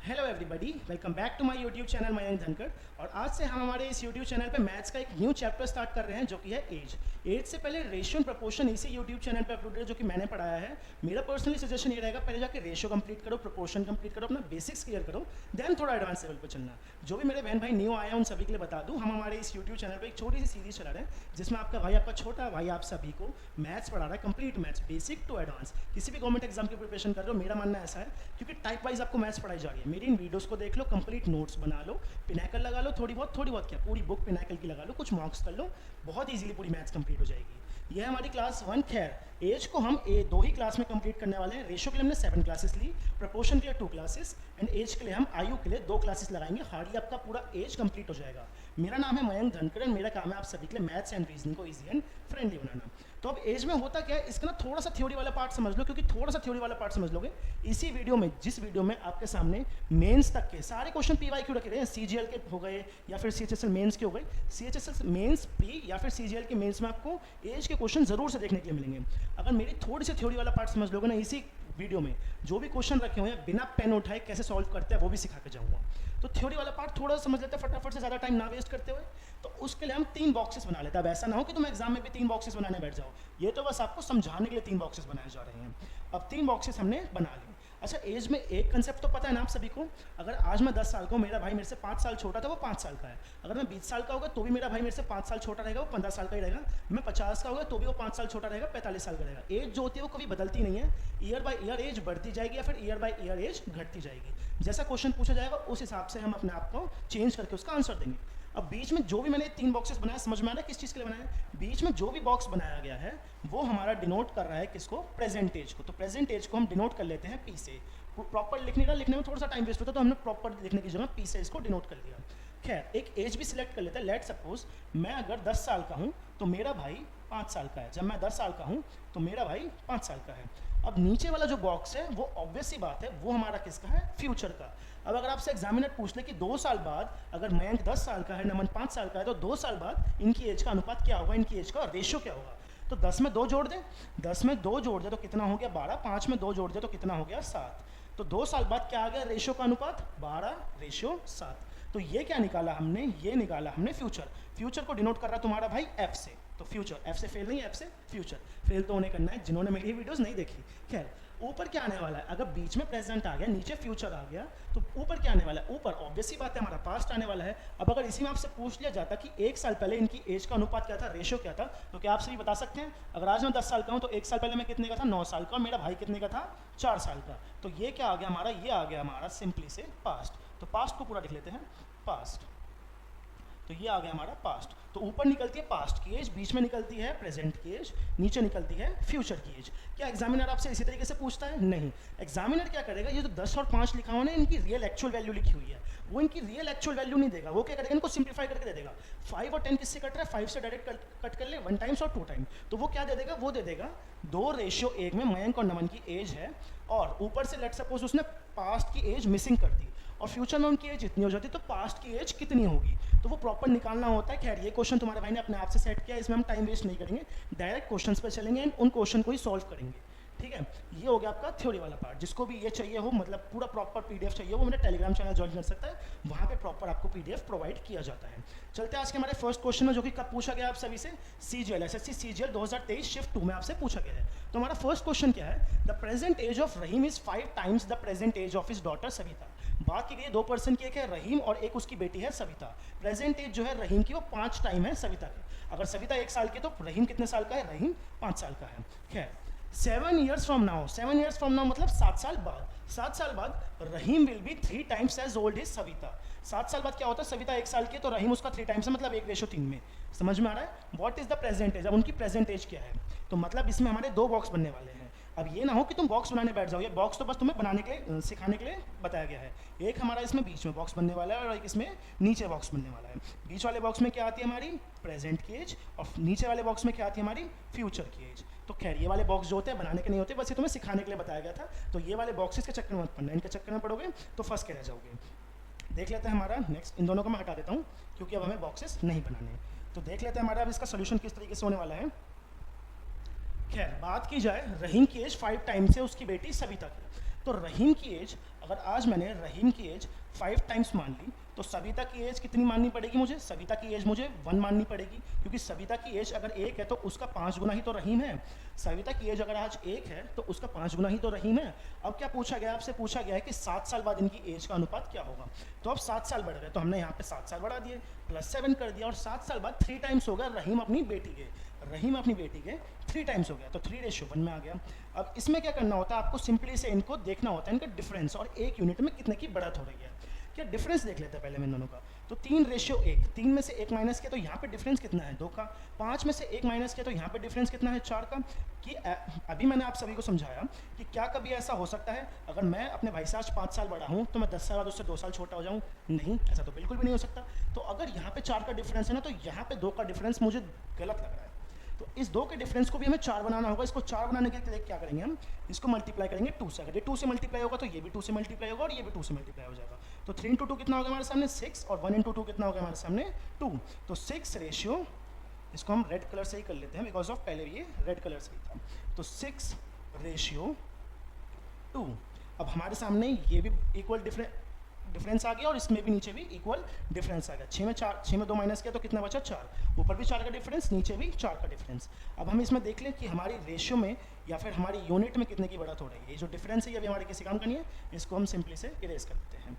Hello everybody, welcome back to my YouTube channel Mayank Dhankhar. और आज से हम हमारे इस यूट्यूब चैनल पे मैथ्स का एक न्यू चैप्टर स्टार्ट कर रहे हैं जो कि है एज। एज से पहले रेशियो एंड प्रोपोर्शन इसी यूट्यूब चैनल पे अपलोड है जो कि मैंने पढ़ाया है। मेरा पर्सनली सजेशन ये रहेगा, पहले जाके रेशियो कंप्लीट करो, प्रोपोर्शन कंप्लीट करो, अपना बेसिक्स क्लियर करो, देन थोड़ा एडवांस लेवल पर चलना। जो भी मेरे बहन भाई न्यू आए हैं उन सभी के लिए बता दूँ, हम हमारे इस यूट्यूब चैनल पर एक छोटी सी सीरीज चला रहे हैं जिसमें आपका भाई, आपका छोटा भाई आप सभी को मैथ्स पढ़ा रहा है, complete maths basic to advance. किसी भी गवर्नमेंट एग्जाम की प्रिपरेशन कर रहे हो, मेरा मानना ऐसा है क्योंकि टाइप वाइज आपको मैथ्स पढ़ाई जा रही है। मेरी इन वीडियोस को देख लो, कंप्लीट नोट्स बना लो, पिनाकल लगा लो, थोड़ी बहुत क्या पूरी बुक पिनाकल की लगा लो, कुछ मॉक्स कर लो, बहुत इजीली पूरी मैथ्स कंप्लीट हो जाएगी। यह है हमारी क्लास 1। खैर एज को हम दो ही क्लास में कंप्लीट करने वाले हैं। रेशियो के लिए हमने 7 क्लासेस ली, प्रोपोर्शन के लिए 2 क्लासेस एंड एज के लिए हम आयु के लिए 2 क्लासेस लगाएंगे। हार्डली आपका पूरा एज कंप्लीट हो जाएगा। मेरा नाम है मयंक धनखड़ एंड मेरा काम है आप सभी के लिए मैथ्स एंड रीजनिंग को ईजी एंड फ्रेंडली बनाना। तो अब एज में होता क्या है, इसका ना थोड़ा सा थ्योरी वाला पार्ट समझ लो, क्योंकि थोड़ा सा थ्योरी वाला पार्ट समझ लोगे इसी वीडियो में, जिस वीडियो में आपके सामने मेंस तक के सारे क्वेश्चन पीवाईक्यू रखे गए हैं। सीजीएल के हो गए या फिर सीएचएसएल मेंस के हो गए, सीएचएसएल मेंस प्री या फिर सीजीएल के मेंस में आपको एज के क्वेश्चन जरूर से देखने के लिए मिलेंगे। अगर मेरी थोड़ी सी थ्योरी वाला पार्ट समझ लोगे ना, इसी वीडियो में जो भी क्वेश्चन रखे हुए हैं बिना पेन उठाए कैसे सॉल्व करते हैं वो भी सिखा के जाऊंगा। तो थ्योरी वाला पार्ट थोड़ा सा समझ लेते हैं फटाफट से, ज़्यादा टाइम ना वेस्ट करते हुए। तो उसके लिए हम 3 बॉक्सेस बना लेते हैं। अब ऐसा ना हो कि तुम एग्जाम में भी 3 बॉक्सेस बनाने बैठ जाओ, ये तो बस आपको समझाने के लिए 3 बॉक्सेस बनाए जा रहे हैं। अब 3 बॉक्सेस हमने बना लिए। अच्छा, एज में एक कंसेप्ट तो पता है ना आप सभी को। अगर आज मैं 10 साल का हूँ, मेरा भाई मेरे से 5 साल छोटा था, वो 5 साल का है। अगर मैं 20 साल का होगा तो भी मेरा भाई मेरे से 5 साल छोटा रहेगा, वो 15 साल का ही रहेगा। मैं 50 का होगा तो भी वो 5 साल छोटा रहेगा, 45 साल का रहेगा। एज जो होती है वो कभी बदलती नहीं है, ईयर बाय ईयर एज बढ़ती जाएगी या फिर ईयर बाय ईयर एज घटती जाएगी। जैसा क्वेश्चन पूछा जाएगा उस हिसाब से हम अपने आप को चेंज करके उसका आंसर देंगे। अब बीच में जो भी मैंने 3 बॉक्सेस बनाया, समझ में आ रहा है किस चीज़ के लिए बनाया है? बीच में जो भी बॉक्स बनाया गया है वो हमारा डिनोट कर रहा है किसको? प्रेजेंट एज को। तो प्रेजेंट एज को हम डिनोट कर लेते हैं पी से। प्रॉपर लिखने का, लिखने में थोड़ा सा टाइम वेस्ट होता है तो हमने प्रॉपर लिखने की जगह पी से इसको डिनोट कर दिया। खैर, एक एज भी सिलेक्ट कर लेते हैं। लेट सपोज मैं अगर 10 साल का हूँ तो मेरा भाई 5 साल का है। जब मैं 10 साल का हूँ तो मेरा भाई 5 साल का है। अब नीचे वाला जो बॉक्स है वो ऑब्वियस सी बात है, वो हमारा किसका है? फ्यूचर का। अब अगर आपसे एग्जामिनर पूछ ले कि 2 साल बाद अगर मयंक 10 साल का है, नमन 5 साल का है, तो 2 साल बाद इनकी एज का अनुपात क्या होगा, इनकी एज का रेशियो क्या होगा? तो 10 में 2 जोड़ दें, 10 में 2 जोड़ दें तो कितना हो गया? 12। 5 में 2 जोड़ दें तो कितना हो गया? 7। तो 2 साल बाद क्या आ गया रेशियो का अनुपात? 12:7। तो ये क्या निकाला हमने? ये निकाला हमने फ्यूचर। फ्यूचर को डिनोट कर रहा है तुम्हारा भाई एफ से। तो फ्यूचर, एफ से फेल नहीं, एफ से फ्यूचर। फेल तो उन्हें करना है जिन्होंने मेरी वीडियोस नहीं देखी। खैर, ऊपर क्या आने वाला है? अगर बीच में प्रेजेंट आ गया, नीचे फ्यूचर आ गया, तो ऊपर क्या आने वाला है? ऊपर ऑब्वियस सी बात है हमारा पास्ट आने वाला है। अब अगर इसी में आपसे पूछ लिया जाता कि 1 साल पहले इनकी एज का अनुपात क्या था, रेशियो क्या था, तो क्या आप सभी बता सकते हैं? अगर आज मैं 10 साल का हूँ तो 1 साल पहले मैं कितने का था? 9 साल का। और मेरा भाई कितने का था? 4 साल का। तो ये क्या आ गया हमारा? ये आ गया हमारा सिंपली से पास्ट। तो पास्ट को पूरा लिख लेते हैं, पास्ट। तो ये आ गया हमारा पास्ट। तो ऊपर निकलती है पास्ट की एज, बीच में निकलती है प्रेजेंट की एज, नीचे निकलती है फ्यूचर की एज। क्या एग्जामिनर आपसे इसी तरीके से पूछता है? नहीं। एग्जामिनर क्या करेगा, ये जो 10 और 5 लिखा हुआ है, इनकी रियल एक्चुअल वैल्यू लिखी हुई है, वो इनकी रियल एक्चुअल वैल्यू नहीं देगा। वो क्या करेगा? इनको सिंप्लीफाई करके दे देगा। 5 और 10 किससे कट रहा है? 5 से डायरेक्ट कट कर ले, 1 टाइम्स और 2 टाइम। तो वो क्या दे देगा? वो दे देगा 2:1 में मयंक और नमन की एज है, और ऊपर से लेट सपोज उसने पास्ट की एज मिसिंग कर दी और फ्यूचर में उनकी एज इतनी हो जाती, तो पास्ट की एज कितनी होगी, तो वो प्रॉपर निकालना होता है। खैर, ये क्वेश्चन तुम्हारे भाई ने अपने आप से सेट किया, इसमें हम टाइम वेस्ट नहीं करेंगे, डायरेक्ट क्वेश्चंस पे चलेंगे एंड उन क्वेश्चन को ही सॉल्व करेंगे। ठीक है, ये हो गया आपका थ्योरी वाला पार्ट। जिसको भी ये चाहिए हो, मतलब पूरा प्रॉपर पीडीएफ चाहिए हो, वो मेरे टेलीग्राम चैनल ज्वाइन कर सकता है, वहाँ पे प्रॉपर आपको पीडीएफ प्रोवाइड किया जाता है। चलते हैं आज के हमारे फर्स्ट क्वेश्चन में, जो कि कब पूछा गया आप सभी से? सीजीएल, एसएससी सीजीएल 2023 शिफ्ट 2 में आपसे पूछा गया है। तो हमारा फर्स्ट क्वेश्चन क्या है? The present age of Rahim is 5 times the present age of his daughter Savita. बात की गई 2 पर्सन की, एक है रहीम और एक उसकी बेटी है सविता। प्रेजेंट एज जो है रहीम की वो 5 टाइम है सविता की। अगर सविता 1 साल की तो रहीम कितने साल का है? रहीम 5 साल का है। खैर, 7 years from now, 7 years from now मतलब 7 साल बाद, 7 साल बाद Rahim will be 3 times as old is Savita. 7 साल बाद क्या होता है? सविता 1 साल की है तो रहीम उसका 3 टाइम्स है, मतलब 1:3 में। समझ में आ रहा है? What is the present age? अब उनकी प्रेजेंट एज क्या है? तो मतलब इसमें हमारे 2 बॉक्स बनने वाले हैं। अब ये ना हो कि तुम बॉक्स बनाने बैठ जाओ, ये बॉक्स तो बस तुम्हें बनाने के लिए, सिखाने के लिए बताया गया है। एक हमारा इसमें बीच में बॉक्स बनने वाला है और एक इसमें नीचे बॉक्स बनने वाला है। बीच वाले बॉक्स में क्या आती है? हमारी प्रेजेंट की एज, और नीचे वाले बॉक्स में क्या आती है? हमारी फ्यूचर की एज। तो खैर, ये वाले बॉक्स जो होते हैं बनाने के नहीं होते, बस ये तुम्हें सिखाने के लिए बताया गया था। तो ये वाले बॉक्सेस के चक्कर में मत पड़ना, इनके चक्कर में पड़ोगे तो फंस के रह जाओगे। देख लेते हैं हमारा नेक्स्ट, इन दोनों को मैं हटा देता हूँ क्योंकि अब हमें बॉक्सेस नहीं बनाने। तो देख लेते हैं हमारा अब इसका सोल्यूशन किस तरीके से होने वाला है। खैर, बात की जाए रहीम की एज 5 टाइम्स है उसकी बेटी सविता की। तो रहीम की एज, अगर आज मैंने रहीम की एज 5 टाइम्स मान ली, तो सविता की एज कितनी माननी पड़ेगी मुझे? सविता की एज मुझे 1 माननी पड़ेगी, क्योंकि सविता की एज अगर 1 है तो उसका 5 गुना ही तो रहीम है। सविता की एज अगर आज 1 है तो उसका 5 गुना ही तो रहीम है। अब क्या पूछा गया? आपसे पूछा गया है कि 7 साल बाद इनकी एज का अनुपात क्या होगा। तो अब 7 साल बढ़ गए, तो हमने यहाँ पे 7 साल बढ़ा दिए, +7 कर दिया, और 7 साल बाद 3 टाइम्स हो गया रहीम अपनी बेटी के, रहीम अपनी बेटी के 3 टाइम्स हो गया, तो 3:1 में आ गया। अब इसमें क्या करना होता है? आपको सिंपली से इनको देखना होता है, इनका डिफरेंस, और एक यूनिट में कितने की बढ़त हो रही है। क्या डिफरेंस देख लेते हैं पहले इन दोनों का। तो 3:1, 3 में से 1 माइनस किया तो यहाँ पे डिफरेंस कितना है? 2 का। 5 में से 1 माइनस किया तो यहाँ पे डिफरेंस कितना है? 4 का। कि अभी मैंने आप सभी को समझाया कि क्या कभी ऐसा हो सकता है अगर मैं अपने भाई से आज 5 साल बड़ा हूँ तो मैं 10 साल बाद उससे 2 साल छोटा हो जाऊँ? नहीं, ऐसा तो बिल्कुल भी नहीं हो सकता। तो अगर यहाँ पे 4 का डिफरेंस है ना, तो यहाँ पे 2 का डिफरेंस मुझे गलत लग रहा है। तो इस 2 के डिफरेंस को भी हमें 4 बनाना होगा। इसको 4 बनाने के लिए क्या करेंगे? हम इसको मल्टीप्लाई करेंगे 2 से। अगर ये 2 से मल्टीप्लाई होगा तो ये भी 2 से मल्टीप्लाई होगा, और ये भी 2 से मल्टीप्लाई हो जाएगा। तो 3 × 2 कितना होगा हमारे सामने? 6, और 1 × 2 कितना होगा हमारे सामने? 2। तो 6 रेशियो, इसको हम रेड कलर से ही कर लेते हैं बिकॉज ऑफ पहले ये रेड कलर से ही था। तो 6:2। अब हमारे सामने ये भी इक्वल डिफरेंस आ गया, और इसमें भी नीचे भी इक्वल डिफरेंस आ गया। 6 में 2 माइनस किया तो कितना बचा? 4। ऊपर भी 4 का डिफरेंस, नीचे भी 4 का डिफरेंस। अब हम इसमें देख लें कि हमारी रेशियो में या फिर हमारी यूनिट में कितने की बढ़त हो रही है। ये जो डिफरेंस है ये अभी हमारे किसी काम का नहीं है, इसको हम सिंपली से इरेज कर देते हैं।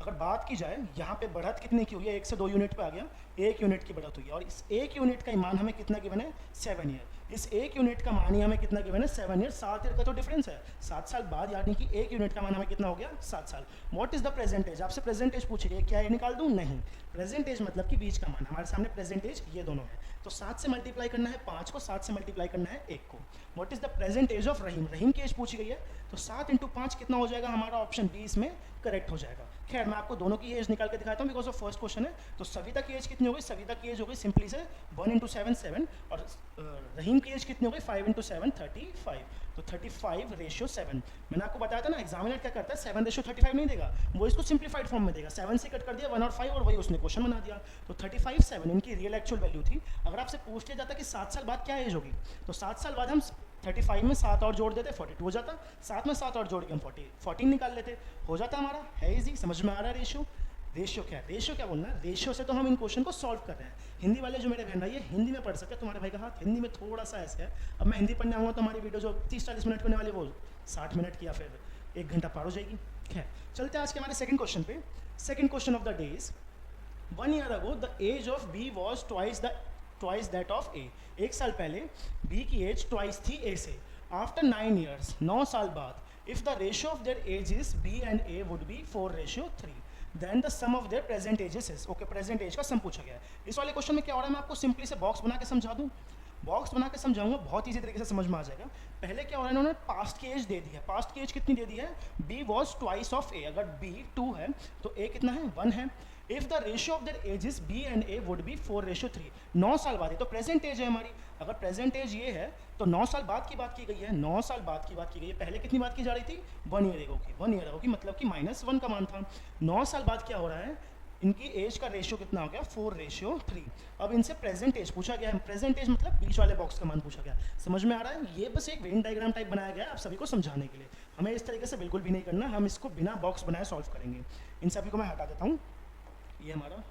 अगर बात की जाए यहाँ पे बढ़त कितने की हुई है? 1 से 2 यूनिट पे आ गया, 1 यूनिट की बढ़त हुई है, और इस 1 यूनिट का मान हमें कितना गिवन है? 7 ईयर। इस 1 यूनिट का मान ही हमें कितना गिवन है? 7 ईयर। 7 ईयर का तो डिफरेंस है, 7 साल बाद, यानी कि 1 यूनिट का मान हमें कितना हो गया? 7 साल। What is the present age? आपसे प्रेजेंट एज पूछ रही है, क्या ये निकाल दूं? नहीं, प्रेजेंट एज मतलब कि बीच का मान। हमारे सामने प्रेजेंट एज ये दोनों है, तो 7 से मल्टीप्लाई करना है 5 को, 7 से मल्टीप्लाई करना है 1 को। What is the present age of Rahim? Rahim की एज पूछी गई है, तो 7 × 5 कितना हो जाएगा? हमारा ऑप्शन बी इसमें करेक्ट हो जाएगा। खैर मैं आपको दोनों की एज निकाल के दिखाता हूँ बिकॉज ऑफ फर्स्ट क्वेश्चन है। तो सविता की एज कितनी हो गई? सविता की एज हो गई सिंपली से 1 × 7 7, और रहीम की एज कितनी हो गई? 5 × 7 35। तो 35:7। मैंने आपको बताया था ना, एग्जामिनर क्या करता है? 7:35 नहीं देगा, वो इसको सिंप्लीफाइड फॉर्म में देगा। 7 से कट कर दिया 1 और 5, और वही उसने क्वेश्चन बना दिया। तो 35:7 इनकी रियल एक्चुअल वैल्यू थी। अगर आपसे पूछ लिया जाता कि 7 साल बाद क्या एज होगी, तो 7 साल बाद हम 35 में 7 और जोड़ देते, 42 हो जाता। 7 में 7 और जोड़ के हम 14 निकाल लेते, हो जाता हमारा। है इजी, समझ में आ रहा है रेशियो? रेशियो क्या है? रेशियो क्या बोलना है? रेशियो से तो हम इन क्वेश्चन को सॉल्व कर रहे हैं। हिंदी वाले जो मेरे बहन भाई है हिंदी में पढ़ सकते हैं, तुम्हारे भाई का हाथ हिंदी में थोड़ा सा ऐसे है। अब मैं हिंदी पढ़ने आऊँगा तो हमारी वीडियो जो 30-40 मिनट होने वाली वो 60 मिनट की या फिर 1 घंटा पार हो जाएगी। खैर चलते हैं आज के हमारे सेकंड क्वेश्चन पे। Second question of the day is 1 year ago the age of B was twice that of A. 1 साल पहले बी की एज ट्वाइस थी ए से। आफ्टर 9 ईयर्स, 9 साल बाद, if the ratio of their ages B and A would be 4:3, then the sum of their present ages is. Okay, present age का sum पूछा गया है। इस वाले क्वेश्चन में क्या हो रहा है, मैं आपको सिंपली से बॉक्स बना के समझा दूं। बॉक्स बना के समझाऊंगा, बहुत ईजी तरीके से समझ में आ जाएगा। पहले क्या हो रहा है, इन्होंने पास्ट की एज दे दी है। पास्ट की एज कितनी दे दी है? बी वॉज ट्वाइस ऑफ ए। अगर बी 2 है तो ए कितना है? 1 है। If the ratio of their ages B and A would be 4:3, 9 साल बाद है तो प्रेजेंट एज है हमारी। अगर प्रेजेंट एज ये है तो 9 साल बाद की बात की गई है, 9 साल बाद की बात की गई है। पहले कितनी बात की जा रही थी? 1 ईयर एगो की। 1 ईयर एगो की मतलब कि -1 का मान था। 9 साल बाद क्या हो रहा है, इनकी एज का रेशियो कितना हो गया? 4:3। अब इनसे प्रेजेंट एज पूछा गया है। प्रेजेंट एज मतलब बीच वाले बॉक्स का मान पूछा गया। समझ में आ रहा है? ये बस एक वेन डायग्राम टाइप बनाया गया है आप सभी को समझाने के लिए। हमें इस तरीके से बिल्कुल भी नहीं करना, हम इसको बिना बॉक्स बनाए सॉल्व करेंगे। इन सभी को मैं हटा देता हूँ, ये हमारा।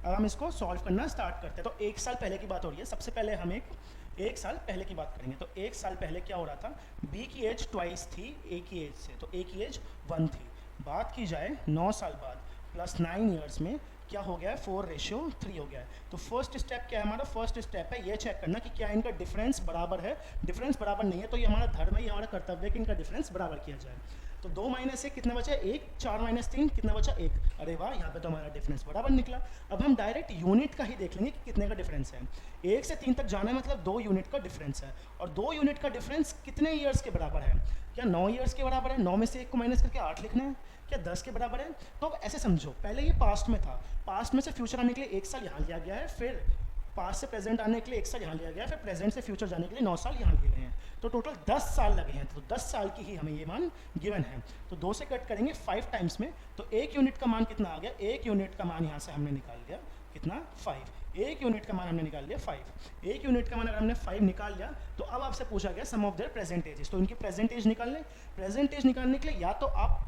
अब हम इसको सॉल्व करना स्टार्ट करते हैं। तो 1 साल पहले की बात हो रही है। सबसे पहले हम एक साल पहले की बात करेंगे। तो 1 साल पहले क्या हो रहा था? बी की एज ट्वाइस थी ए की एज से, तो ए की एज 1 थी। बात की जाए 9 साल बाद प्लस 9 ईयर्स में क्या हो गया है? 4:3 हो गया है। तो फर्स्ट स्टेप क्या है हमारा? फर्स्ट स्टेप है ये चेक करना कि क्या इनका डिफरेंस बराबर है। डिफरेंस बराबर नहीं है तो ये हमारा धर्म है, ये हमारा कर्तव्य है कि इनका डिफरेंस बराबर किया जाए। तो 2 - 1 कितना बचा? 1। 4 - 3 कितना बचा? 1। अरे वाह, यहाँ पे तो हमारा डिफरेंस बराबर निकला। अब हम डायरेक्ट यूनिट का ही देख लेंगे कि कितने का डिफरेंस है। 1 से 3 तक जाना है मतलब 2 यूनिट का डिफरेंस है। और 2 यूनिट का डिफरेंस कितने ईयर्स के बराबर है? क्या 9 ईयर्स के बराबर है? 9 में से 1 को माइनस करके 8 लिखना है। क्या 10 के बराबर है? तो अब ऐसे समझो, पहले ये पास्ट में था, पास्ट में से फ्यूचर आने के लिए 1 साल यहाँ लिया गया है, फिर पास्ट से प्रेजेंट आने के लिए 1 साल यहाँ लिया गया है, फिर प्रेजेंट से फ्यूचर जाने के लिए 9 साल यहाँ लिए गए हैं। तो टोटल 10 साल लगे हैं। तो 10 साल की ही हमें ये मान गिवन है। तो 2 से कट करेंगे 5 टाइम्स में, तो 1 यूनिट का मान कितना आ गया? 1 यूनिट का मान यहाँ से हमने निकाल लिया कितना? 5। एक यूनिट का मान हमने निकाल लिया 5। एक यूनिट का मान अगर हमने 5 निकाल लिया तो अब आपसे पूछा गया सम ऑफ देयर प्रेजेंट एजेस। तो इनकी प्रेजेंट एज निकाल लें। प्रेजेंट एज निकालने के लिए या तो आप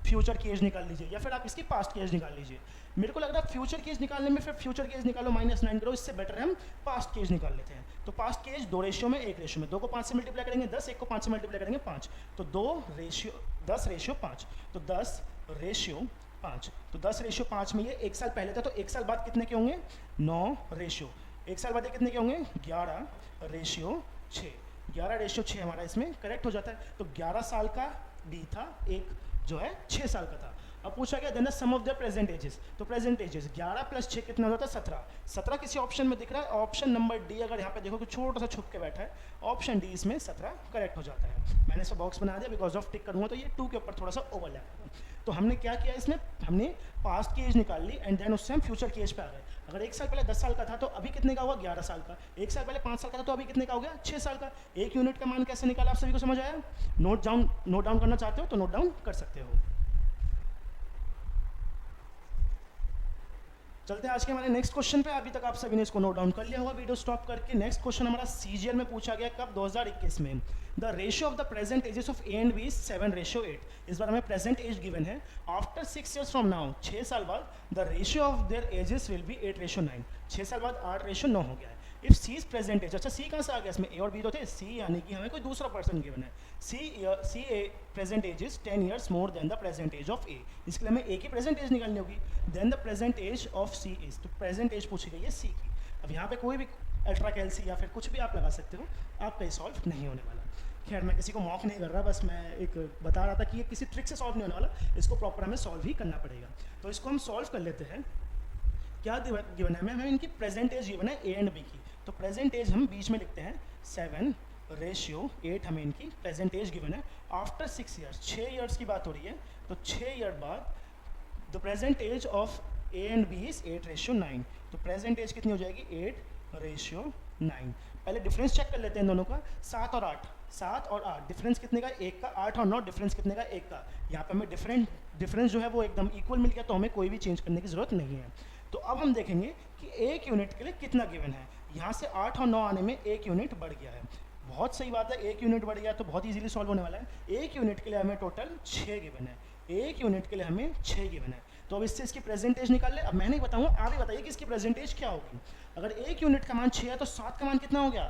फ्यूचर की एज निकाल लीजिए या फिर आप इसकी पास्ट की एज निकाल लीजिए। मेरे को लग रहा है फ्यूचर की एज निकालने में फिर फ्यूचर की एज निकालो -9 करो, इससे बेटर है हम पास्ट की एज निकाल लेते हैं। तो पास्ट की एज 2 रेशियो में 1 रेशियो में, 2 को 5 से मल्टीप्लाई करेंगे 10, 1 को 5 से मल्टीप्लाई करेंगे 5, तो 10 रेशियो 5, तो 10 रेशियो 5। तो 10 रेशियो 5 में ये 1 साल पहले था, तो 1 साल बाद कितने के होंगे 9 रेशियो, 1 साल बाद ये कितने के होंगे 11 रेशियो 6। 11 रेशियो 6 हमारा इसमें करेक्ट हो जाता है। तो 11 साल का डी था, एक जो है 6 साल का था। अब पूछा गया then the sum of the present ages. तो प्रेजेंट एजेस 11 + 6 कितना होता है 17। 17 किसी ऑप्शन में दिख रहा है, ऑप्शन नंबर डी अगर यहाँ पे देखो कि छोटा सा छुप के बैठा है, ऑप्शन डी इसमें 17 करेक्ट हो जाता है। मैंने इसका बॉक्स बना दिया, बिकॉज ऑफ टिक करूँगा तो ये 2 के ऊपर थोड़ा सा ओवरलैप होगा। तो हमने क्या किया इसमें, हमने पास्ट की एज निकाल ली एंड देन उससे हम फ्यूचर की एज पे आ गए। अगर 1 साल पहले 10 साल का था तो अभी कितने का हुआ 11 साल का। 1 साल पहले 5 साल का था तो अभी कितने का हो गया 6 साल का। एक यूनिट का मान कैसे निकाला आप सभी को समझ आया? नोट डाउन करना चाहते हो तो नोट डाउन कर सकते हो। चलते हैं आज के हमारे नेक्स्ट क्वेश्चन पे। अभी तक आप सभी ने इसको नोट डाउन कर लिया होगा वीडियो स्टॉप करके। नेक्स्ट क्वेश्चन हमारा सीजीएल में पूछा गया कब 2021 में। The ratio of the present ages of A and B 7:8। इस बार हमें प्रेजेंट एज गिवन है। आफ्टर 6 ईयर्स फ्रॉम नाउ, 6 साल बाद the ratio of their ages will be 8:9। 6 साल बाद 8:9 हो गया है। If C is present age, अच्छा सी कहाँ से आ गया इसमें, ए और बी तो थे, सी यानी कि हमें कोई दूसरा पर्सन गिवन है। C A present age is 10 years more than the present age of A. इसके लिए हमें ए की प्रेजेंट एज निकालनी होगी। Then the present age of C is, तो प्रेजेंट एज पूछी गई है सी की। अब यहाँ पे कोई भी अल्ट्रा कैलसी या फिर कुछ भी आप लगा सकते हो, आपका ये सॉल्व नहीं होने वाला। खैर मैं किसी को मॉक नहीं कर रहा, बस मैं एक बता रहा था कि ये किसी ट्रिक से सॉल्व नहीं होने वाला, इसको प्रॉपर हमें सॉल्व ही करना पड़ेगा। तो इसको हम सॉल्व कर लेते हैं। क्या गिवन है हमें इनकी प्रेजेंट एज गिवन है ए एंड बी की। तो प्रेजेंट एज हम बीच में लिखते हैं 7:8 हमें इनकी प्रेजेंट एज गिवन है। आफ्टर 6 ईयर्स, 6 ईयर्स की बात हो रही है, तो 6 ईयर बाद the present age of A and B is 8:9। तो प्रेजेंट एज कितनी हो जाएगी 8:9। पहले डिफरेंस चेक कर लेते हैं दोनों का। 7 और 8, 7 और 8 डिफरेंस कितने का 1 का। 8 और 9 डिफरेंस कितने का 1 का। यहाँ पे हमें डिफरेंस जो है वो एकदम इक्वल मिल गया, तो हमें कोई भी चेंज करने की जरूरत नहीं है। तो अब हम देखेंगे कि 1 यूनिट के लिए कितना गिवन है। यहाँ से 8 और 9 आने में 1 यूनिट बढ़ गया है। बहुत सही बात है, 1 यूनिट बढ़ गया तो बहुत इजीली सॉल्व होने वाला है। 1 यूनिट के लिए हमें टोटल 6 गिवन है। 1 यूनिट के लिए हमें 6 गिवन है। तो अब इससे इसकी प्रेजेंटेज निकाल ले। अब मैं नहीं बताऊंगा, आप ही बताइए कि इसकी प्रेजेंटेज क्या होगी। अगर 1 यूनिट का मान 6 है तो 7 का मान कितना हो गया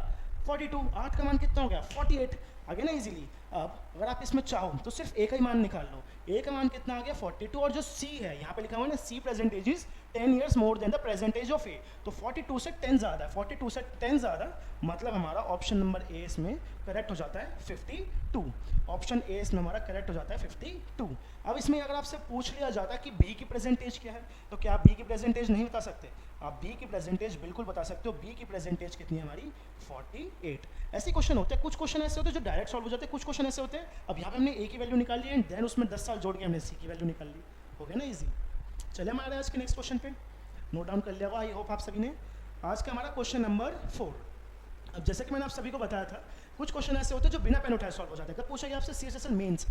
42, 8 का मान कितना हो गया 48। आगे ना इजीली। अब अगर आप इसमें चाहो तो सिर्फ एक ही मान निकाल लो। ए का मान कितना आ गया 42, और जो सी है यहाँ पे लिखा हुआ है ना C present age is 10 years more than the present age of A. तो 42 से 10 ज़्यादा है, 42 से 10 ज़्यादा, मतलब हमारा ऑप्शन नंबर ए इसमें करेक्ट हो जाता है 52। ऑप्शन ए इसमें हमारा करेक्ट हो जाता है 52। अब इसमें अगर आपसे पूछ लिया जाता है कि बी की प्रेजेंटेज क्या है, तो क्या आप बी की प्रेजेंटेज नहीं बता सकते? आप बी की प्रेजेंटेज बिल्कुल बता सकते हो। बी की प्रेजेंटेज कितनी है हमारी 48। ऐसे क्वेश्चन होते हैं, कुछ क्वेश्चन ऐसे होते हैं जो डायरेक्ट सॉल्व हो जाते हैं, कुछ क्वेश्चन ऐसे होते हैं अब यहाँ पे हमने ए की वैल्यू निकाल ली एंड देन उसमें 10 साल जोड़ के हमने सी की वैल्यू निकाल ली। हो गया ना इजी। चलिए हमारे आज के नेक्स्ट क्वेश्चन पे नोट डाउन कर लिया होगा, आई होप आप सभी ने। आज का हमारा क्वेश्चन नंबर 4। अब जैसे कि मैंने आप सभी को बताया था, कुछ क्वेश्चन ऐसे होते हैं जो बिना पेन उठाए सॉल्व हो जाते हैं। कब पूछा गया आपसे CSSL मेंस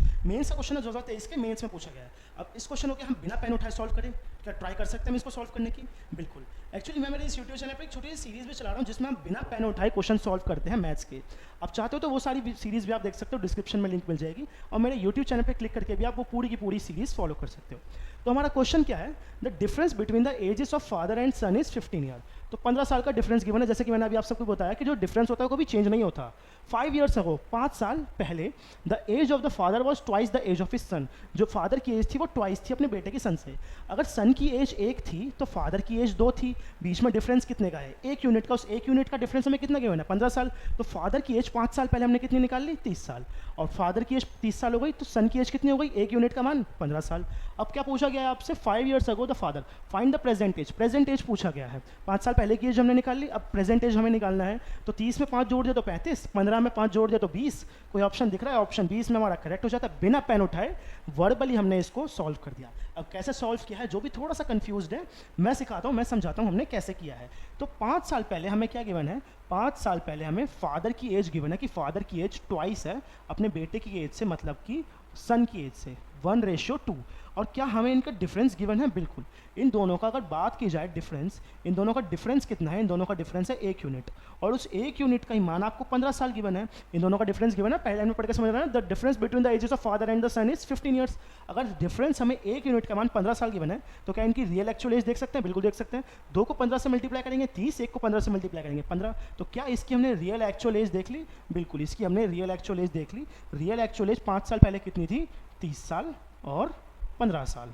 का क्वेश्चन है 2023 के मेंस में पूछा गया है। अब इस क्वेश्चन को हम बिना पेन उठाए सॉल्व करें, क्या ट्राई कर सकते हैं हम इसको सॉल्व करने की? बिल्कुल। एक्चुअली मैं मेरे इस यूट्यूब चैनल पर एक छोटी सी सीरीज भी चला रहा हूँ जिसमें हम बिना पेन उठाए क्वेश्चन सॉल्व करते हैं मैथ्स के। आप चाहते हो तो वो सारी सीरीज भी आप देख सकते हो, डिस्क्रिप्शन में लिंक मिल जाएगी, और मेरे यूट्यूब चैनल पर क्लिक करके भी आप वो पूरी की पूरी सीरीज फॉलो कर सकते हो। तो हमारा क्वेश्चन क्या है, the difference between the ages of father and son is 15 year. तो 15 साल का डिफरेंस गिवन है। जैसे कि मैंने अभी आप सबको बताया कि जो डिफरेंस होता है वो कभी चेंज नहीं होता। 5 ईयर्स अगो, 5 साल पहले, the age of the father was twice the age of his son. जो फादर की एज थी वो ट्वाइस थी अपने बेटे की सन से। अगर सन की एज 1 थी तो फादर की एज 2 थी। बीच में डिफरेंस कितने का है 1 यूनिट का। उस 1 यूनिट का डिफरेंस हमें कितना गिवन है 15 साल। तो फादर की एज 5 साल पहले हमने कितनी निकाल ली 30 साल, और फादर की एज 30 साल हो गई तो सन की एज कितनी हो गई 1 यूनिट का मान 15 साल। अब क्या पूछा गया है आपसे 5 years ago the father find the present age. Present age पूछा गया है, 5 साल पहले की एज हमने निकाल ली, अब प्रेजेंट एज हमें निकालना है। तो 30 में 5 जोड़ दिया तो 35, 15 में 5 जोड़ दिया तो 20। कोई ऑप्शन दिख रहा है? ऑप्शन 20 में हमारा करेक्ट हो जाता है। बिना पेन उठाए वर्बली हमने इसको सॉल्व कर दिया। अब कैसे सॉल्व किया है, जो भी थोड़ा सा कंफ्यूज्ड है मैं सिखाता हूँ, मैं समझाता हूँ हमने कैसे किया है। तो 5 साल पहले हमें क्या गिवन है, 5 साल पहले हमें फादर की एज गिवन है कि फादर की एज ट्वाइस है अपने बेटे की एज से, मतलब कि सन की एज से। 1:2। और क्या हमें इनका डिफरेंस गिवन है? बिल्कुल। इन दोनों का अगर बात की जाए डिफरेंस, इन दोनों का डिफरेंस कितना है? इन दोनों का डिफरेंस है 1 यूनिट, और उस 1 यूनिट का ही मान आपको 15 साल गिवन है। इन दोनों का डिफरेंस गिवन है, पहले में पढ़ के समझ रहे हैं, the difference between the ages of father and the son is 15 years. अगर डिफरेंस हमें 1 यूनिट का मान 15 साल गिवन है, तो क्या इनकी रियल एक्चुअल एज देख सकते हैं? बिल्कुल देख सकते हैं। 2 को 15 से मल्टीप्लाई करेंगे 30, 1 को 15 से मल्टीप्लाई करेंगे 15। तो क्या इसकी हमने रियल एक्चुअल एज देख ली? बिल्कुल, इसकी हमने रियल एक्चुअल एज देख ली। रियल एक्चुअल एज 5 साल पहले कितनी थी? 30 साल और 15 साल।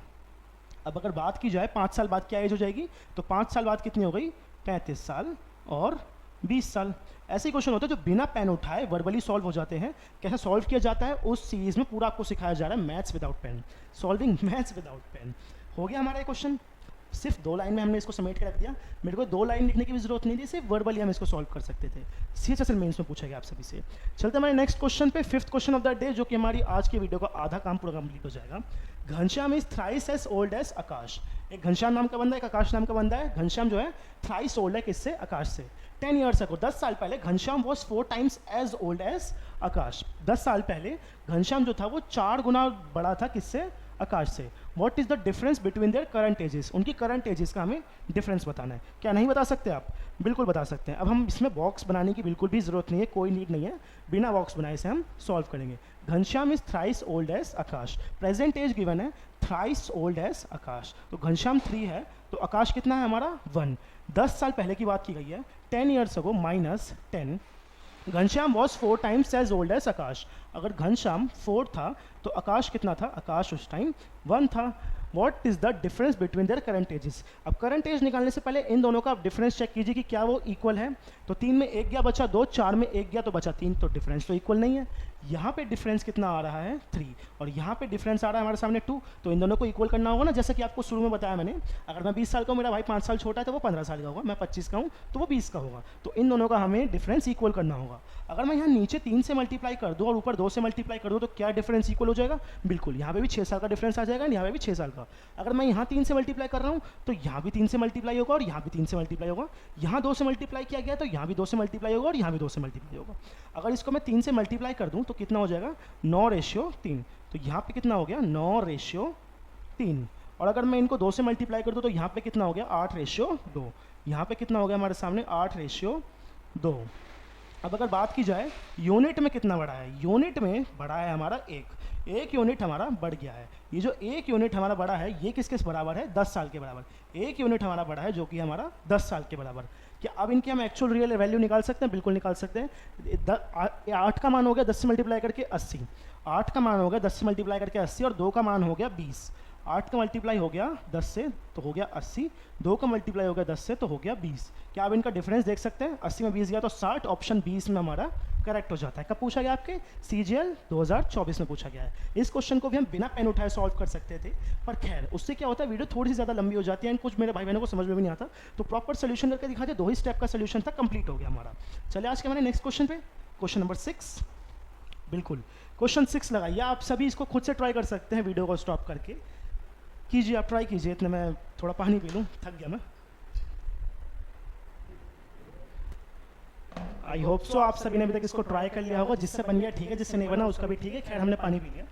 अब अगर बात की जाए 5 साल बाद क्या एज हो जाएगी, तो 5 साल बाद कितनी हो गई? 35 साल और 20 साल। ऐसे ही क्वेश्चन होता है जो बिना पेन उठाए वर्बली सॉल्व हो जाते हैं। कैसे सॉल्व किया जाता है उस सीरीज में पूरा आपको सिखाया जा रहा है, maths without pen, solving maths without pen. हो गया हमारा ये क्वेश्चन, सिर्फ 2 लाइन में हमने इसको समेट के रख दिया। मेरे को 2 लाइन लिखने की भी जरूरत नहीं थी, सिर्फ वर्बली हम इसको सॉल्व कर सकते थे। CHSL मेंस में पूछा गया आप सभी से। चलते हमारे नेक्स्ट क्वेश्चन पे, 5th question of the day, जो कि हमारी आज की वीडियो का आधा काम पूरा कंप्लीट हो जाएगा। Ghanshyam is thrice as old as Aakash. एक घनश्याम नाम का बंदा है, एक आकाश नाम का बंदा है। घनश्याम जो है थ्राइस ओल्ड है, किससे? आकाश से। 10 ईयर्स अगो, 10 साल पहले Ghanshyam was 4 times as old as Aakash. 10 साल पहले घनश्याम जो था वो 4 गुना बड़ा था, किससे? आकाश से। What is the difference between their current ages? उनकी करंट एजेस का हमें डिफरेंस बताना है। क्या नहीं बता सकते आप? बिल्कुल बता सकते हैं। अब हम इसमें बॉक्स बनाने की बिल्कुल भी जरूरत नहीं है, कोई नीड नहीं है, बिना बॉक्स बनाए से हम सॉल्व करेंगे। Ghanshyam is thrice old as Akash, present age given है थ्राइस ओल्ड एज आकाश। तो घनश्याम 3 है, तो आकाश कितना है हमारा? 1। 10 साल पहले की बात की गई है, 10 years ago minus 10। Ghanshyam was 4 times as old as Aakash. अगर घनश्याम 4 था तो आकाश कितना था? आकाश उस टाइम 1 था। What is the difference between their current ages? अब करंट एज निकालने से पहले इन दोनों का आप डिफरेंस चेक कीजिए कि क्या वो इक्वल है। तो 3 में 1 गया बचा 2, 4 में 1 गया तो बचा 3, तो डिफरेंस तो इक्वल नहीं है। यहाँ पे डिफरेंस कितना आ रहा है? 3, और यहाँ पे डिफरेंस आ रहा है हमारे सामने 2। तो इन दोनों को इक्वल करना होगा ना, जैसा कि आपको शुरू में बताया मैंने। अगर मैं 20 साल का हूँ, मेरा भाई 5 साल छोटा है, तो वो 15 साल का होगा। मैं 25 का हूँ तो वो 20 का होगा। तो इन दोनों का हमें डिफरेंस इक्वल करना होगा। अगर मैं यहाँ नीचे 3 से मल्टीप्लाई कर दूँ और ऊपर 2 से मल्टीप्लाई कर दूँ, तो क्या डिफरेंस इक्वल हो जाएगा? बिल्कुल, यहाँ पे भी 6 साल का डिफरेंस आ जाएगा, यहाँ पे भी 6 साल का। अगर मैं यहाँ 3 से मल्टीप्लाई कर रहा हूँ तो यहाँ भी 3 से मल्टीप्लाई होगा और यहाँ भी 3 से मल्टीप्लाई होगा। यहाँ 2 से मल्टीप्लाई किया गया तो यहाँ भी 2 से मल्टीप्लाई होगा और यहाँ भी 2 से मल्टीप्लाई होगा। अगर इसको मैं 3 से मल्टीप्लाई कर दूँ तो कितना हो जाएगा? 9:3। तो यहाँ पे कितना हो गया? 9:3। और अगर मैं इनको 2 से मल्टीप्लाई कर दूँ तो यहाँ पे कितना हो गया? 8:2। यहाँ पे कितना हो गया हमारे सामने? 8:2। अब अगर बात की जाए यूनिट में कितना बड़ा है, यूनिट में बड़ा है हमारा 1 यूनिट हमारा बढ़ गया है। ये जो 1 यूनिट हमारा बड़ा है ये किसके बराबर है? 10 साल के बराबर। 1 यूनिट हमारा बड़ा है जो कि हमारा 10 साल के बराबर। क्या अब इनकी हम एक्चुअल रियल वैल्यू निकाल सकते हैं? बिल्कुल निकाल सकते हैं। 8 का मान हो गया 10 से मल्टीप्लाई करके 80, 8 का मान हो गया 10 से मल्टीप्लाई करके 80, और 2 का मान हो गया 20। 8 का मल्टीप्लाई हो गया 10 से तो हो गया 80, 2 का मल्टीप्लाई हो गया 10 से तो हो गया 20। क्या आप इनका डिफरेंस देख सकते हैं? 80 में 20 गया तो 60, ऑप्शन 20 में हमारा करेक्ट हो जाता है। कब पूछा गया? आपके CGL 2024 में पूछा गया है। इस क्वेश्चन को भी हम बिना पेन उठाए सॉल्व कर सकते थे, पर खैर उससे क्या होता है, वीडियो थोड़ी सी ज़्यादा लंबी हो जाती है एंड कुछ मेरे भाई बहनों को समझ में भी नहीं आता, तो प्रॉपर सोल्यूशन करके दिखा दे। 2 ही स्टेप का सोल्यूशन था, कंप्लीट हो गया हमारा। चलिए आज के हमारे नेक्स्ट क्वेश्चन पे, क्वेश्चन नंबर 6। बिल्कुल क्वेश्चन 6 लगाइए। आप सभी इसको खुद से ट्राई कर सकते हैं, वीडियो को स्टॉप करके कीजिए, आप ट्राई कीजिए। इतने मैं थोड़ा पानी पी लूँ, थक गया मैं। आई होप सो आप सभी ने अभी तक इसको ट्राई कर लिया होगा। जिससे बन गया ठीक है, जिससे नहीं बना उसका भी ठीक है। खैर हमने पानी पी लिया।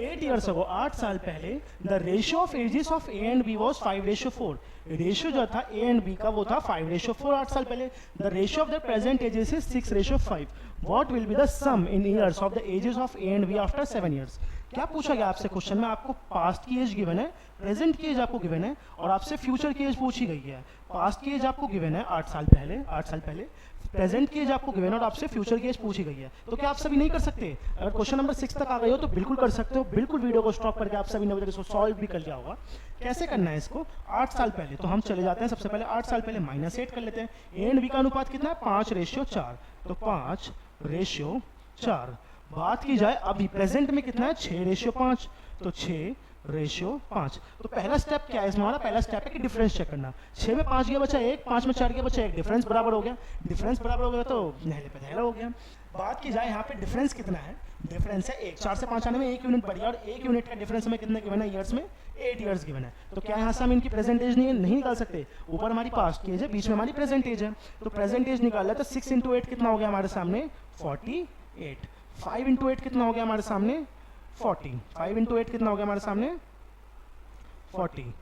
8 ईयर्स अगो, 8 साल पहले, the ratio of ages of A and B was 5:4। Ratio जो था A and B का वो था 5:4 8 साल पहले। The ratio of the present ages is 6:5। What will be the sum in years of the ages of A and B after 7 years? क्या पूछा गया आपसे क्वेश्चन में? आपको पास्ट की एज गिवन है, प्रेजेंट की एज आपको गिवन है, और आपसे फ्यूचर की एज पूछी गई है। पास्ट की एज आपको गिवन है 8 साल पहले, प्रेजेंट की एज आपको गिवन है और आपसे फ्यूचर की एज पूछी गई है। तो क्या आप सभी नहीं कर सकते? अगर क्वेश्चन नंबर 6 तक आ गए हो तो बिल्कुल कर सकते हो। बिल्कुल वीडियो को स्टॉप करके आप सभी ने इसको सॉल्व भी कर लिया होगा। कैसे करना है इसको? 8 साल पहले, तो हम चले जाते हैं सबसे पहले 8 साल पहले -8 कर लेते हैं। A and B का अनुपात कितना है? 5:4। तो 5:4। बात की जाए अभी प्रेजेंट में कितना है? 6:5। तो 6:5। तो पहला स्टेप क्या है इसमें? हमारा पहला स्टेप है कि डिफरेंस चेक करना। 6 में 5 गया बचा 1, 5 में 4 गया बचा 1, डिफरेंस बराबर हो गया। डिफरेंस बराबर हो गया तो नहले पे दहला हो गया। बात की जाए यहाँ पे डिफरेंस कितना है? डिफरेंस है 1। 4 से 5 आने में 1 यूनिट बढ़ गया, और 1 यूनिट का डिफरेंस हमें कितने गिवन है ईयर्स में? 8 ईयर्स गिवन है। तो क्या यहाँ से हम इनकी प्रेजेंट एज नहीं निकाल सकते? ऊपर हमारी पास्ट की एज है, बीच में हमारी प्रेजेंट एज है। तो प्रेजेंट एज निकाल रहा है तो 6 × 8 कितना हो गया हमारे सामने? 48। 5 × 8 कितना हो गया हमारे सामने? 40, 5 इंटू 8 कितना हो गया हमारे सामने 40,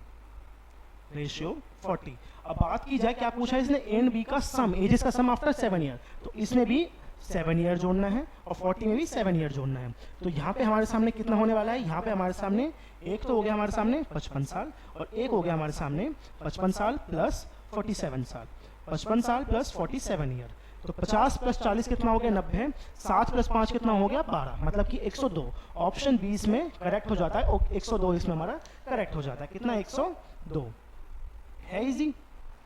रेशियो 40। अब बात की जाए क्या पूछा है इसने, ए एंड बी का सम, एजेस का सम आफ्टर 7 ईयर, तो इसमें भी 7 ईयर जोड़ना है और 40 में भी 7 ईयर जोड़ना है। तो यहाँ पे हमारे सामने कितना होने वाला है, यहाँ पे हमारे सामने एक तो हो गया हमारे सामने 55 साल और एक हो गया हमारे सामने 55 साल प्लस 47 साल, 55 साल प्लस 47 ईयर। तो 50 प्लस 40 कितना हो गया 90, 7 प्लस 5 कितना हो गया 12, मतलब कि 102। ऑप्शन 20 में करेक्ट हो जाता है, 102 इसमें हमारा करेक्ट हो जाता है। कितना 102 है। इजी,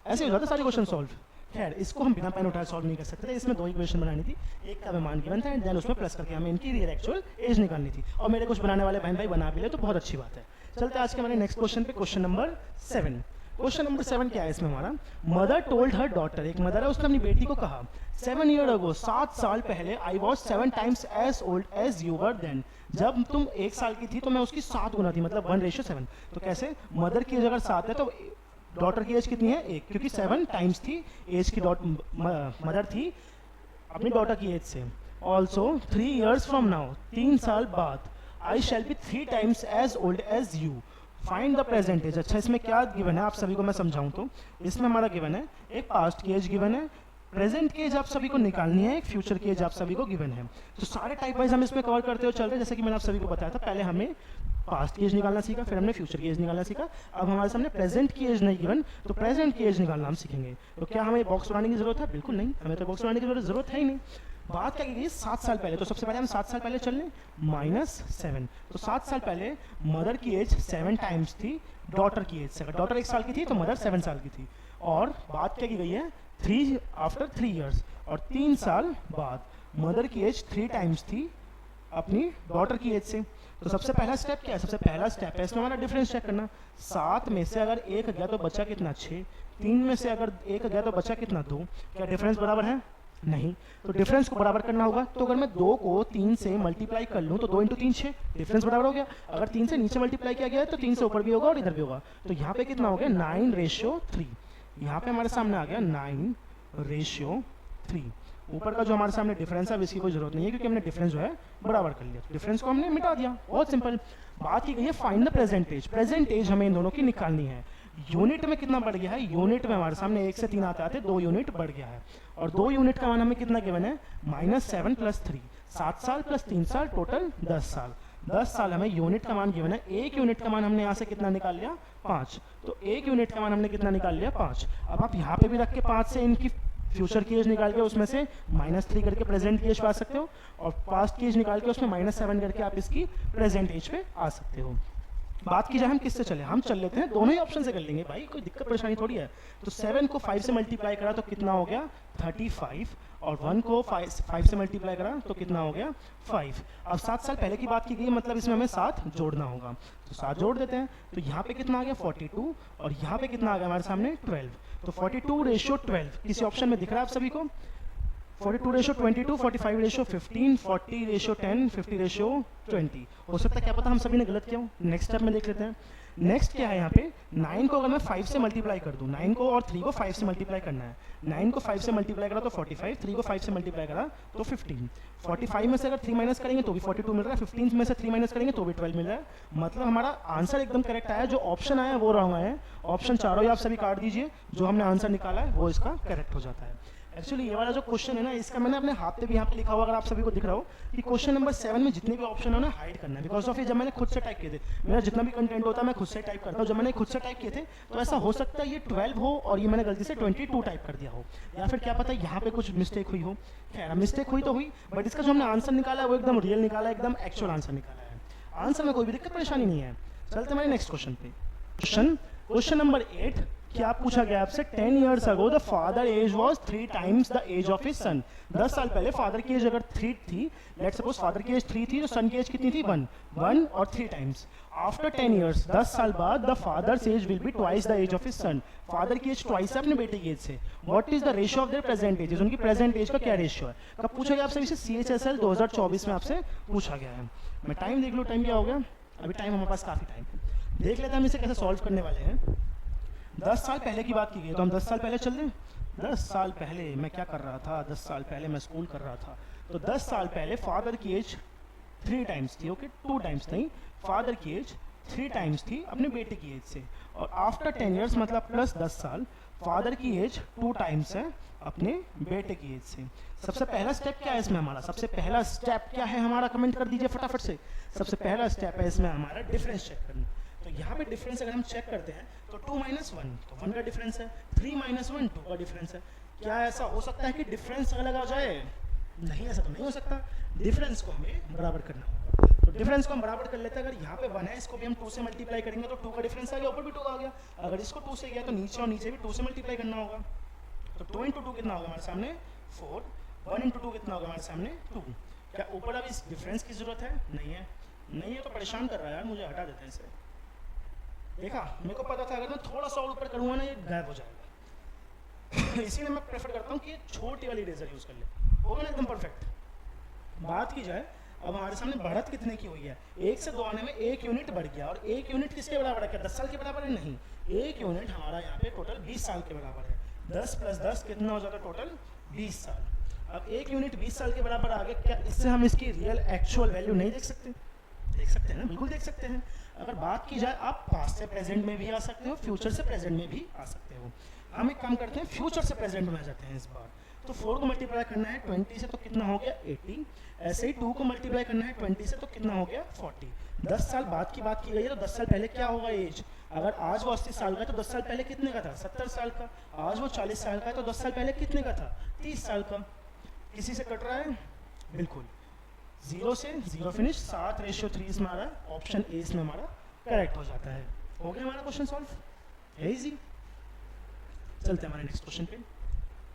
ऐसे हो जाता है सारे क्वेश्चन सॉल्व। खैर इसको हम बिना पेन उठाए सॉल्व नहीं कर सकते थे, इसमें दो ही क्वेश्चन बनानी थी, एक का मान गिवन था एंड देन उसमें प्लस करके हमें इनकी रियल एक्चुअल एज निकालनी थी, और मेरे कुछ बनाने वाले बहन भाई बना भी ले तो बहुत अच्छी बात है। चलते आज के हमारे नेक्स्ट क्वेश्चन पे, क्वेश्चन नंबर 7। क्वेश्चन नंबर 7 क्या है इसमें हमारा, मदर टोल्ड हर डॉटर, एक मदर है उसने अपनी बेटी को कहा 7 ईयर अगो, 7 साल पहले, I was 7 times as old as you were then, जब तुम 1 साल की थी तो मैं उसकी 7 गुना थी, मतलब 1:7। तो कैसे, मदर की एज अगर 7 है तो डॉटर की एज कितनी है 1, क्योंकि 7 टाइम्स थी एज की मदर थी अपनी डॉटर की एज से। ऑल्सो 3 ईयर्स फ्रॉम नाउ, 3 साल बाद, I shall be 3 times as old as you, find the present age. अच्छा इसमें क्या गिवन है आप सभी को मैं समझाऊं तो, इसमें हमारा गिवन है एक पास्ट की एज गिवन है, प्रेजेंट की एज आप सभी को निकालनी है, एक फ्यूचर की एज आप सभी को गिवन है। तो सारे टाइप वाइज हम इसमें कवर करते हुए चल रहे हैं, जैसे कि मैंने आप सभी को बताया था, पहले हमें पास्ट की एज निकालना सीखा, फिर हमने फ्यूचर की एज निकालना सीखा, अब हमारे सामने प्रेजेंट की एज नहीं गिवन, तो प्रेजेंट की एज निकालना हम सीखेंगे। तो क्या हमें बॉक्स बनाने की जरूरत है, बिल्कुल नहीं, हमें तो बॉक्स बनाने की जरूरत है ही नहीं। बात क्या की गई 7 साल पहले, तो सबसे पहले हम 7 साल पहले चल लें, -7, तो 7 साल पहले मदर की एज 7 टाइम्स थी डॉटर की एज से, अगर डॉटर 1 साल की थी तो मदर 7 साल की थी। और बात क्या की गई है 3 आफ्टर 3 ईयर्स, और 3 साल बाद मदर की एज 3 टाइम्स थी अपनी डॉटर की एज से। तो सबसे पहला स्टेप क्या है, सबसे पहला स्टेप है इसमें हमारा डिफरेंस चेक करना। 7 में से अगर 1 गया तो बचा कितना 6, 3 में से अगर 1 गया तो बचा कितना 2, क्या डिफरेंस बराबर है, नहीं। तो डिफरेंस को बराबर करना होगा, तो अगर मैं 2 को 3 से मल्टीप्लाई कर लूँ तो 2 इंटू 3 6, डिफरेंस बराबर हो गया। अगर 3 से नीचे मल्टीप्लाई किया गया है तो 3 से ऊपर भी होगा और इधर भी होगा, तो यहाँ पे कितना हो गया 9:3। यहाँ पे हमारे सामने आ गया 9:3। ऊपर का जो हमारे सामने डिफरेंस है इसकी कोई जरूरत नहीं है, क्योंकि हमने डिफरेंस जो है बराबर कर लिया, डिफरेंस को हमने मिटा दिया, बहुत सिंपल। बात की गई है find the present age, present age हमें इन दोनों की निकालनी है। यूनिट में कितना बढ़ गया है, यूनिट में हमारे सामने 1 से 3 आते आते 2 यूनिट बढ़ गया है, और 2 यूनिट का मान हमें कितना गिवन है -7 + 3, 7 साल प्लस 3 साल, टोटल 10 साल। 10 साल हमें यूनिट का मान गिवन है, 1 यूनिट का मान हमने यहाँ से कितना निकाल लिया 5, तो 1 यूनिट का मान हमने कितना निकाल लिया 5। अब आप यहाँ पे भी रख के 5 से इनकी फ्यूचर की एज निकाल के उसमें से -3 करके प्रेजेंट की एज पे आ सकते हो, और पास्ट की एज निकाल के उसमें -7 करके आप इसकी प्रेजेंट एज पे आ सकते हो। बात की जाए हम किससे चले, हम चल लेते हैं दोनों ही ऑप्शन से कर लेंगे भाई, कोई दिक्कत परेशानी थोड़ी है। तो 7 को 5 से मल्टीप्लाई करा तो कितना हो गया 35, और 1 को 5 से मल्टीप्लाई करा तो कितना हो गया 5। अब 7 साल पहले की बात की गई, मतलब इसमें हमें 7 जोड़ना होगा, तो 7 जोड़ देते हैं। तो यहाँ पे कितना आ गया 42, और यहाँ पे कितना आ गया हमारे सामने 12, तो 42:12 किसी ऑप्शन में दिख रहा है आप सभी को, 42:22, 45:15, 40:10, 50:20। हो सकता है क्या पता हम सभी ने गलत किया हो, नेक्स्ट स्टेप में देख लेते हैं। नेक्स्ट क्या है यहाँ पे, 9 को अगर मैं 5 से मल्टीप्लाई कर दूं, 9 को और 3 को 5 से मल्टीप्लाई करना है, 9 को 5 से मल्टीप्लाई करा तो 45, 3 को 5 से मल्टीप्लाई करा तो 15, 45 में से अगर 3 माइनस करेंगे तो भी 42 मिल रहा है, 15 में से 3 माइनस करेंगे तो भी 12 मिल रहा है, मतलब हमारा आंसर एकदम करेक्ट आया। जो ऑप्शन आया वो रॉन्ग आया है, ऑप्शन चारों ही आप सभी काट दीजिए, जो हमने आंसर निकाला है वो इसका करेक्ट हो जाता है। एक्चुअली ये वाला जो क्वेश्चन है ना, इसका मैंने अपने हाथ पे भी यहाँ पे लिखा हुआ, अगर आप सभी को दिख रहा हो कि क्वेश्चन नंबर 7 में जितने भी ऑप्शन है ना हाइड करना है, बिकॉज ऑफ ये जब मैंने खुद से टाइप किए थे, मेरा जितना भी कंटेंट होता है मैं खुद से टाइप करता हूँ, जब मैंने खुद से टाइप किए थे तो ऐसा हो सकता है ये 12 हो और ये मैंने गलती से 22 टाइप कर दिया हो, या फिर क्या पता यहाँ पे कुछ मिस्टेक हुई हो। खैर मिस्टेक हुई तो हुई, बट इसका जो हमने आंसर निकाला है वो एकदम रियल निकाला है, एकदम एक्चुअल आंसर निकाला है, आंसर में कोई भी दिक्कत परेशानी नहीं है। चलते हमारे नेक्स्ट क्वेश्चन पे, क्वेश्चन नंबर 8। क्या पूछा गया आपसे, 10 years ago the father age was 3 times the age of his son। 10 साल पहले फादर की एज अगर 3 थी, लेट्स सपोज फादर की एज 3 थी, तो सन की एज कितनी थी 1 और 3 टाइम्स। आफ्टर 10 years, 10 साल बाद, the father's age will be twice the age of his son, father की एज ट्वाइस है अपने बेटे की एज से। What is the ratio of their present age, उनकी प्रेजेंट एज का क्या रेशियो है, कब पूछा गया आपसे, इसे CHSL 2024 में आपसे पूछा गया है। मैं टाइम देख लूँ, टाइम क्या हो गया, अभी टाइम हमारे पास काफी टाइम है, देख लेते हैं हम इसे कैसे सॉल्व करने वाले हैं। 10 साल पहले की बात की गई तो हम 10 साल पहले चल दें। 10 साल पहले मैं क्या कर रहा था, 10 साल पहले मैं स्कूल कर रहा था, तो 10 साल पहले फादर की एज 3 टाइम्स थी, ओके 2 टाइम्स नहीं, फादर की एज 3 टाइम्स थी अपने बेटे की एज से, और आफ्टर 10 ईयर्स मतलब प्लस 10 साल फादर की एज 2 टाइम्स है अपने बेटे की एज से। सबसे पहला स्टेप क्या है इसमें हमारा, सबसे पहला स्टेप क्या है हमारा, कमेंट कर दीजिए फटाफट से। सबसे पहला स्टेप है इसमें हमारा डिफरेंस चेक करना। तो यहाँ पे डिफरेंस अगर हम चेक करते हैं तो 2 - 1 तो 1 का डिफरेंस है, 3 - 1 2 का डिफरेंस है। क्या ऐसा हो सकता है कि डिफरेंस अलग आ जाए? नहीं, ऐसा तो नहीं हो सकता। डिफरेंस को हमें बराबर करना होगा, तो डिफरेंस को हम बराबर कर लेते हैं। अगर यहाँ पे 1 है, इसको भी हम 2 से मल्टीप्लाई करेंगे तो 2 का डिफरेंस आ गया, ऊपर भी 2 आ गया। अगर इसको 2 से गया तो नीचे और नीचे भी 2 से मल्टीप्लाई करना होगा। तो 2 × 2 कितना होगा हमारे सामने 4, 1 × 2 कितना होगा हमारे सामने 2। क्या ऊपर अब इस डिफरेंस की जरूरत है? नहीं है, नहीं है तो परेशान कर रहा है यार, मुझे हटा देते हैं इसे। देखा, मेरे को पता था अगर मैं थोड़ा सा और ऊपर करूँगा ना ये गायब हो जाएगा। इसीलिए मैं प्रेफर करता हूँ कि छोटी वाली इरेजर यूज़ कर ले, होगा ना एकदम परफेक्ट। बात की जाए अब हमारे सामने बढ़त कितने की हुई है, 1 से 2 आने में 1 यूनिट बढ़ गया, और 1 यूनिट किसके बराबर है? क्या 10 साल के बराबर है? नहीं, 1 यूनिट हमारा यहाँ पे टोटल 20 साल के बराबर है। 10 + 10 कितना हो जाता है टोटल 20 साल। अब 1 यूनिट 20 साल के बराबर आ गया, क्या इससे हम इसकी रियल एक्चुअल वैल्यू नहीं देख सकते? देख सकते हैं ना, बिल्कुल देख सकते हैं। अगर बात की जाए आप पास्ट से प्रेजेंट में भी आ सकते हो, फ्यूचर से प्रेजेंट में भी आ सकते हो। हम एक काम करते हैं, फ्यूचर से प्रेजेंट में आ जाते हैं इस बार। तो 4 को मल्टीप्लाई करना है 20 से तो कितना हो गया 80। ऐसे ही 2 को मल्टीप्लाई करना है 20 से तो कितना हो गया 40। 10 साल बाद की बात की गई है तो 10 साल पहले क्या होगा एज? अगर आज वो 80 साल का है तो 10 साल पहले कितने का था? 70 साल का। आज वो 40 साल का है तो 10 साल पहले कितने का था? 30 साल का। किसी से कट रहा है? बिल्कुल, 0 से 0 फिनिश, 7:3 इसमें आ रहा है, ऑप्शन ए इसमें हमारा करेक्ट हो जाता है। हो गया हमारा क्वेश्चन सॉल्व, है इजी। चलते हैं हमारे नेक्स्ट क्वेश्चन पे।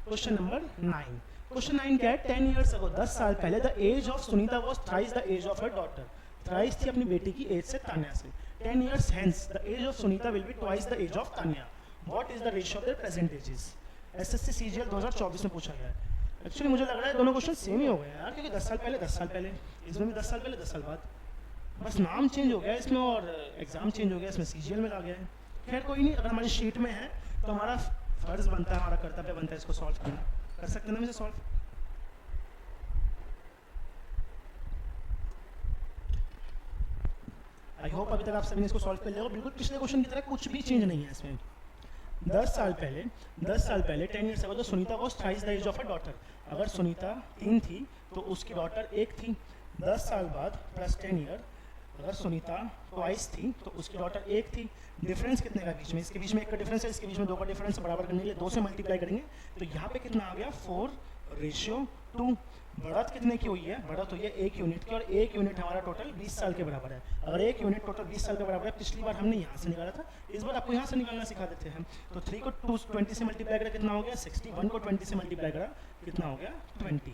Question number 9। क्वेश्चन 9 क्या है? 10 ईयर्स अगो, 10 साल पहले the age of Sunita was thrice the age of her daughter. Thrice थी अपनी बेटी की एज से तान्या से। 10 years hence the age of Sunita will be twice the age of Tanya. What is the ratio of their present ages? SSC CGL 2024 में पूछा गया है। एक्चुअली मुझे लग रहा है दोनों क्वेश्चन सेम ही हो गए यार, क्योंकि 10 साल पहले 10 साल पहले, इसमें भी 10 साल पहले 10 साल बाद, बस नाम चेंज हो गया इसमें और एग्जाम चेंज हो गया, इसमें सीजीएल में आ गया है। खैर कोई नहीं, अगर हमारी शीट में है तो हमारा फर्ज बनता है, हमारा कर्तव्य बनता है इसको सॉल्व करना। कर सकते हैं ना इसे सॉल्व? आई होप अभी तक आप सभी ने इसको सॉल्व कर लिया। बिल्कुल पिछले क्वेश्चन की तरह कुछ भी चेंज नहीं है इसमें। 10 साल पहले 10 years ago Sunita was thrice the age of her daughter. अगर सुनीता 3 थी तो उसकी डॉटर 1 थी। 10 साल बाद प्लस 10 ईयर, अगर सुनीता ट्वाइस थी तो उसकी डॉटर 1 थी। डिफरेंस कितने का बीच में? इसके बीच में 1 का डिफरेंस है, इसके बीच में 2 का डिफरेंस। बराबर करने के लिए 2 से मल्टीप्लाई करेंगे तो यहाँ पे कितना आ गया 4:2। बढ़त कितने की हुई है? बढ़त हुई है 1 यूनिट की, और 1 यूनिट हमारा टोटल 20 साल के बराबर है। अगर 1 यूनिट टोटल 20 साल के बराबर है, पिछली बार हमने यहाँ से निकाला था, इस बार आपको यहाँ से निकालना सिखा देते हैं। तो 3 को 20 से मल्टीप्लाई करा कितना हो गया 60। 1 को 20 से मल्टीप्लाई करा कितना हो गया 20।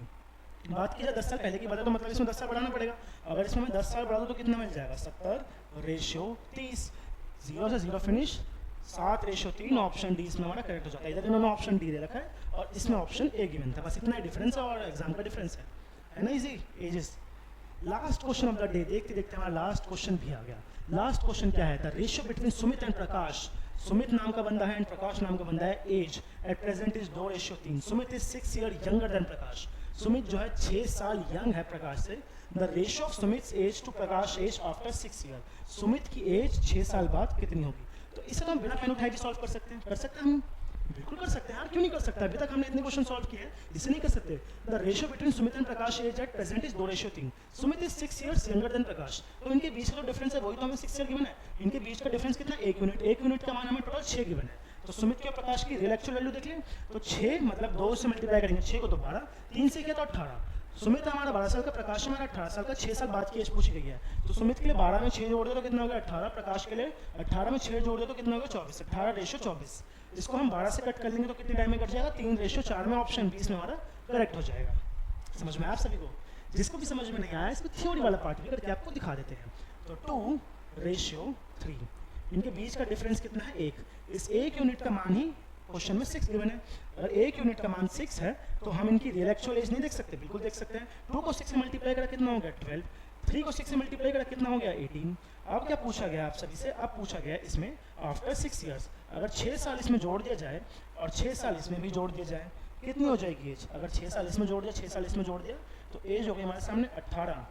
बात की जाए 10 साल पहले की बात है तो मतलब इसमें 10 साल बढ़ाना पड़ेगा। अगर इसमें मैं 10 साल बढ़ा दूँ तो कितना मिल जाएगा 70:30। 0 से 0 फिनिश, 7:3, ऑप्शन डी इसमें हमारा करेक्ट हो जाता है। इधर इन्होंने ऑप्शन डी दे रखा है और इसमें ऑप्शन ए गिवन था, बस इतना ही डिफरेंस है और एग्जाम का डिफरेंस है ना easy. Ages. Last question of the day, देखते देखते हमारा लास्ट क्वेश्चन भी आ गया। लास्ट क्वेश्चन क्या है? The ratio between Sumit and Prakash. Sumit नाम का बंदा है एंड प्रकाश नाम का बंदा है। Age at present is 2:3। Sumit is 6 year younger than Prakash. Sumit जो है 6 साल यंग है प्रकाश से। The ratio of Sumit age to Prakash age after 6 year. Sumit की एज 6 साल बाद कितनी होगी? तो इसे तो हम बिना पेन उठाए भी सॉल्व कर सकते हैं। कर सकते हैं हम? बिल्कुल कर सकते हैं यार, क्यों नहीं कर सकते? अभी तक हमने इतने क्वेश्चन सॉल्व किए हैं, इसे नहीं कर सकते। The ratio between Sumit and Prakash age at present is 2:3। Sumit is 6 years younger than Prakash. तो इनके बीच का जो डिफरेंस है वही तो हमें 6 ईयर गिवन है। इनके बीच का डिफरेंस कितना? 1 यूनिट। 1 यूनिट का मान हमें टोटल 6 गिवन है। तो सुमित के प्रकाश की रियल एक्चुअल वैल्यू देख लें तो 6 मतलब 2 से मल्टीप्लाई करेंगे, 6 को तो 12, 3 से किया तो 18। सुमित हमारा 12 साल का, प्रकाश हमारा 18 साल का। 6 साल बाद की एज पूछी गई है तो सुमित के लिए 12 में 6 जोड़ दे तो कितना हो गया 18। प्रकाश के लिए 18 में 6 जोड़ दे तो कितना हो गया 24। 18:24। इसको हम 12 से कट कर लेंगे तो कितने टाइम में कट जाएगा? 3:4 में, ऑप्शन 20 में हमारा करेक्ट हो जाएगा। समझ में आया आप सभी को? जिसको भी समझ में नहीं आया इसको थ्योरी वाला पार्ट भी करके आपको दिखा देते हैं। तो 2:3, इनके बीच का डिफरेंस कितना है? 1। इस 1 यूनिट का मान ही क्वेश्चन में 6 गिवन है। अगर 1 यूनिट का मान 6 है तो हम इनकी रियल एक्चुअल एज नहीं देख सकते? बिल्कुल देख सकते हैं। 2 को 6 से मल्टीप्लाई करा कितना हो गया 12। 3 को 6 से मल्टीप्लाई करा कितना हो गया 18। अब क्या पूछा गया आप सभी से? अब पूछा गया इसमें आफ्टर 6 ईयर्स। अगर 6 साल इसमें जोड़ दिया जाए और 6 साल इसमें भी जोड़ दिया जाए कितनी हो जाएगी एज? अगर 6 साल इसमें जोड़ दिया, 6 साल इसमें जोड़ दिया तो एज हो गई हमारे सामने 18।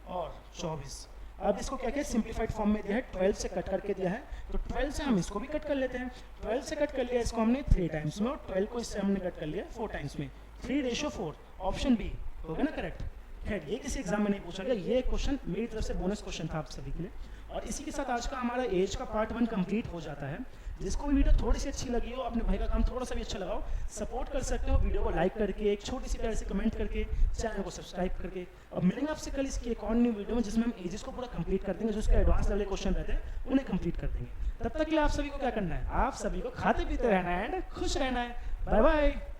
और 24। अब इसको क्या किया, सिंप्लीफाइड फॉर्म में दिया है, 12 से कट करके दिया है, तो 12 से हम इसको भी कट कर लेते हैं। 12 से कट कर लिया इसको हमने 3 टाइम्स में, और 12 को इससे हमने कट कर लिया 4 टाइम्स में, 3:4। ऑप्शन बी होगा ना करेक्ट। खैर ये किसी एग्जाम में नहीं पूछा गया, ये क्वेश्चन मेरी तरफ से बोनस क्वेश्चन था आप सभी के लिए। और इसी के साथ आज का हमारा एज का पार्ट 1 कंप्लीट हो जाता है। जिसको भी वीडियो थोड़ी सी अच्छी लगी हो, अपने भाई का काम थोड़ा सा भी अच्छा लगा हो, सपोर्ट कर सकते हो वीडियो को लाइक करके, एक छोटी सी प्यारी सी कमेंट करके, चैनल को सब्सक्राइब करके। अब मिलेंगे आपसे कल इसकी एक और न्यू वीडियो में, जिसमें हम एजेस को पूरा कंप्लीट कर देंगे, जो उसके एडवांस लेवल क्वेश्चन रहते हैं उन्हें कंप्लीट कर देंगे। तब तक के लिए आप सभी को क्या करना है, आप सभी को खाते पीते रहना है एंड खुश रहना है। Bye bye.